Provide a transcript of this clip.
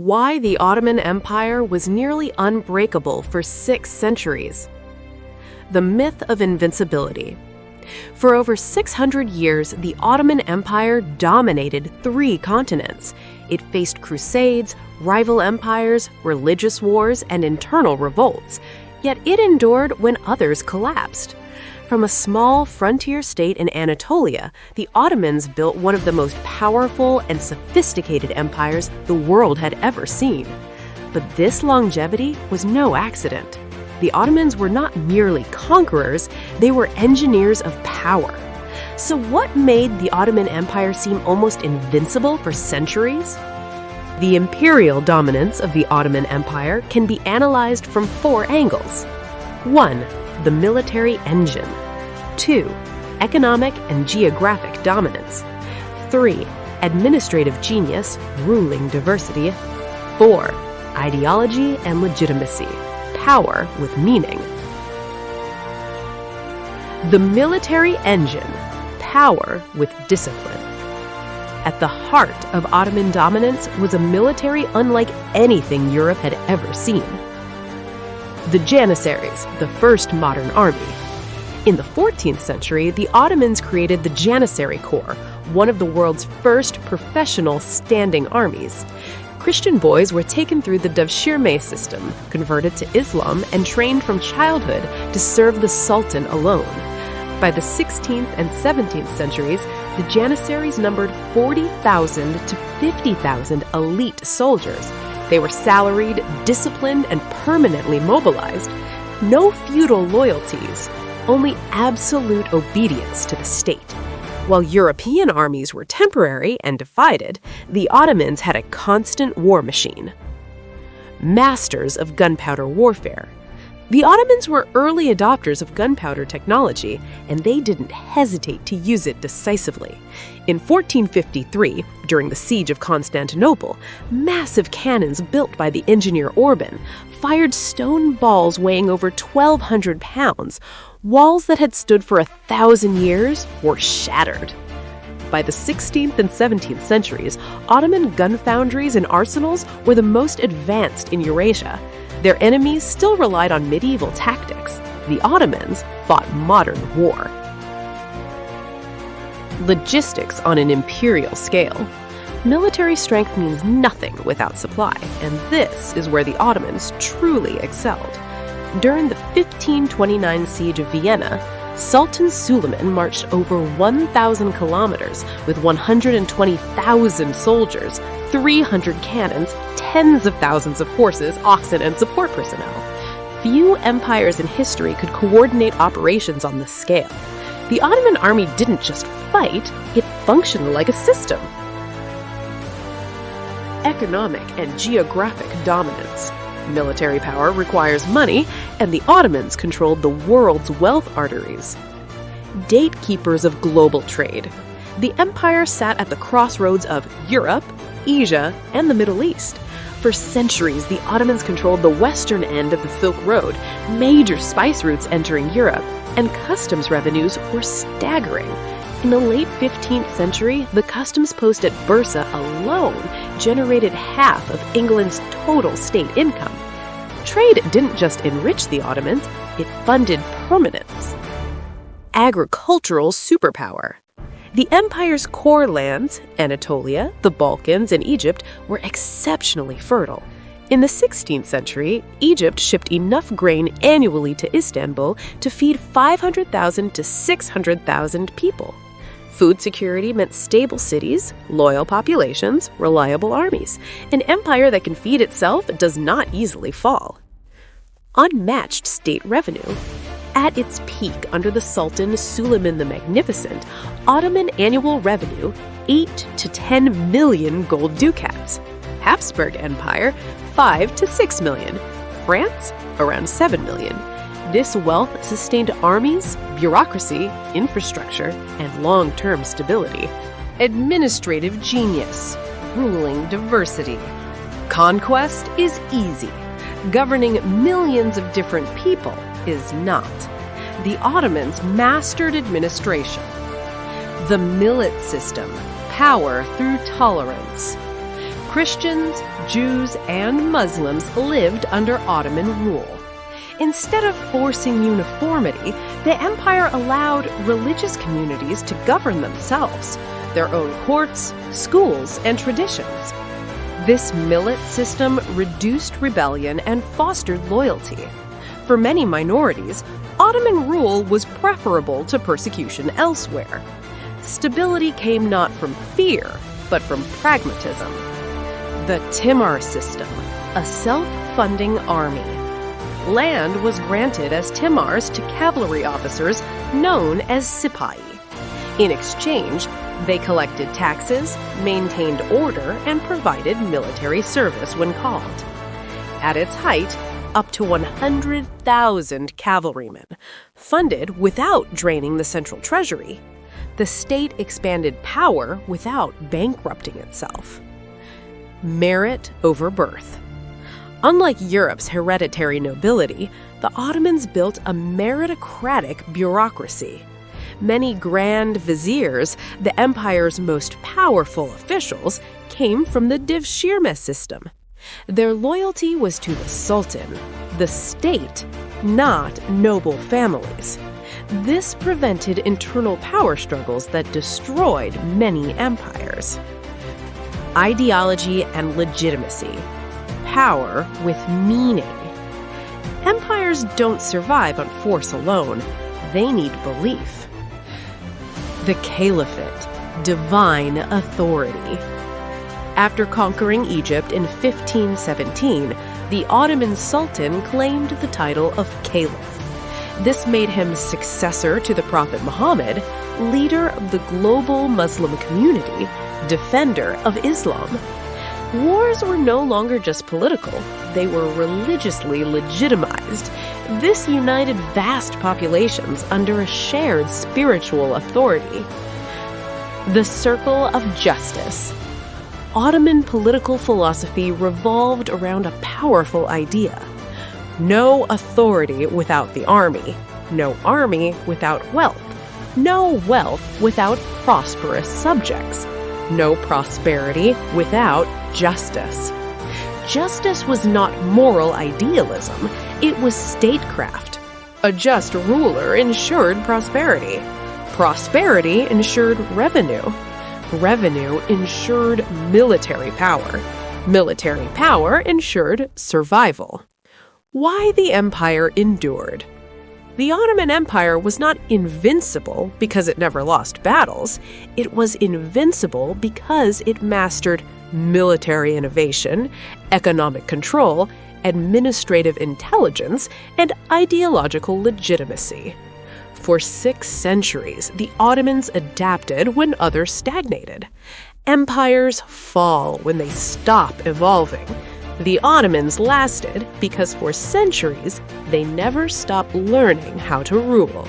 Why the Ottoman Empire was nearly unbreakable for 6 centuries. The myth of invincibility. For over 600 years, the Ottoman Empire dominated 3 continents. It faced crusades, rival empires, religious wars, and internal revolts. Yet it endured when others collapsed. From a small frontier state in Anatolia, the Ottomans built one of the most powerful and sophisticated empires the world had ever seen. But this longevity was no accident. The Ottomans were not merely conquerors, they were engineers of power. So what made the Ottoman Empire seem almost invincible for centuries? The imperial dominance of the Ottoman Empire can be analyzed from 4 angles. 1. The military engine. 2. Economic and geographic dominance. 3. Administrative genius, ruling diversity. 4. Ideology and legitimacy, power with meaning. The military engine, power with discipline. At the heart of Ottoman dominance was a military unlike anything Europe had ever seen. The Janissaries, the first modern army. In the 14th century, the Ottomans created the Janissary Corps, one of the world's first professional standing armies. Christian boys were taken through the Devshirme system, converted to Islam, and trained from childhood to serve the Sultan alone. By the 16th and 17th centuries, the Janissaries numbered 40,000 to 50,000 elite soldiers. They were salaried, disciplined, and permanently mobilized. No feudal loyalties, only absolute obedience to the state. While European armies were temporary and divided, the Ottomans had a constant war machine. Masters of gunpowder warfare. The Ottomans were early adopters of gunpowder technology, and they didn't hesitate to use it decisively. In 1453, during the siege of Constantinople, massive cannons built by the engineer Orban fired stone balls weighing over 1,200 pounds. Walls that had stood for 1,000 years were shattered. By the 16th and 17th centuries, Ottoman gun foundries and arsenals were the most advanced in Eurasia. Their enemies still relied on medieval tactics. The Ottomans fought modern war. Logistics on an imperial scale. Military strength means nothing without supply, and this is where the Ottomans truly excelled. During the 1529 siege of Vienna, Sultan Suleiman marched over 1,000 kilometers with 120,000 soldiers, 300 cannons, tens of thousands of horses, oxen, and support personnel. Few empires in history could coordinate operations on this scale. The Ottoman army didn't just fight, it functioned like a system. Economic and geographic dominance. Military power requires money, and the Ottomans controlled the world's wealth arteries. Gatekeepers of global trade. The empire sat at the crossroads of Europe, Asia, and the Middle East. For centuries, the Ottomans controlled the western end of the Silk Road, major spice routes entering Europe, and customs revenues were staggering. In the late 15th century, the customs post at Bursa alone generated half of England's total state income. Trade didn't just enrich the Ottomans, it funded permanence. Agricultural superpower. The empire's core lands, Anatolia, the Balkans, and Egypt, were exceptionally fertile. In the 16th century, Egypt shipped enough grain annually to Istanbul to feed 500,000 to 600,000 people. Food security meant stable cities, loyal populations, reliable armies. An empire that can feed itself does not easily fall. Unmatched state revenue. At its peak under the Sultan Suleiman the Magnificent, Ottoman annual revenue 8 to 10 million gold ducats. Habsburg Empire 5 to 6 million. France around 7 million. This wealth sustained armies, bureaucracy, infrastructure, and long-term stability. Administrative genius, ruling diversity. Conquest is easy. Governing millions of different people is not. The Ottomans mastered administration. The millet system, power through tolerance. Christians, Jews, and Muslims lived under Ottoman rule. Instead of forcing uniformity, the empire allowed religious communities to govern themselves, their own courts, schools, and traditions. This millet system reduced rebellion and fostered loyalty. For many minorities, Ottoman rule was preferable to persecution elsewhere. Stability came not from fear, but from pragmatism. The Timar system, a self-funding army. Land was granted as timars to cavalry officers known as sipahi. In exchange, they collected taxes, maintained order, and provided military service when called. At its height, up to 100,000 cavalrymen, funded without draining the central treasury. The state expanded power without bankrupting itself. Merit over birth. Unlike Europe's hereditary nobility, the Ottomans built a meritocratic bureaucracy. Many grand viziers, the empire's most powerful officials, came from the divshirme system. Their loyalty was to the sultan, the state, not noble families. This prevented internal power struggles that destroyed many empires. Ideology and legitimacy. Power with meaning. Empires don't survive on force alone. They need belief. The Caliphate, divine authority. After conquering Egypt in 1517, the Ottoman Sultan claimed the title of Caliph. This made him successor to the Prophet Muhammad, leader of the global Muslim community, defender of Islam. Wars were no longer just political, they were religiously legitimized. This united vast populations under a shared spiritual authority. The Circle of Justice. Ottoman political philosophy revolved around a powerful idea. No authority without the army, no army without wealth, no wealth without prosperous subjects, no prosperity without justice. Justice was not moral idealism, it was statecraft. A just ruler ensured prosperity. Prosperity ensured revenue. Revenue ensured military power. Military power ensured survival. Why the empire endured? The Ottoman Empire was not invincible because it never lost battles. It was invincible because it mastered military innovation, economic control, administrative intelligence, and ideological legitimacy. For 6 centuries, the Ottomans adapted when others stagnated. Empires fall when they stop evolving. The Ottomans lasted because for centuries, they never stopped learning how to rule.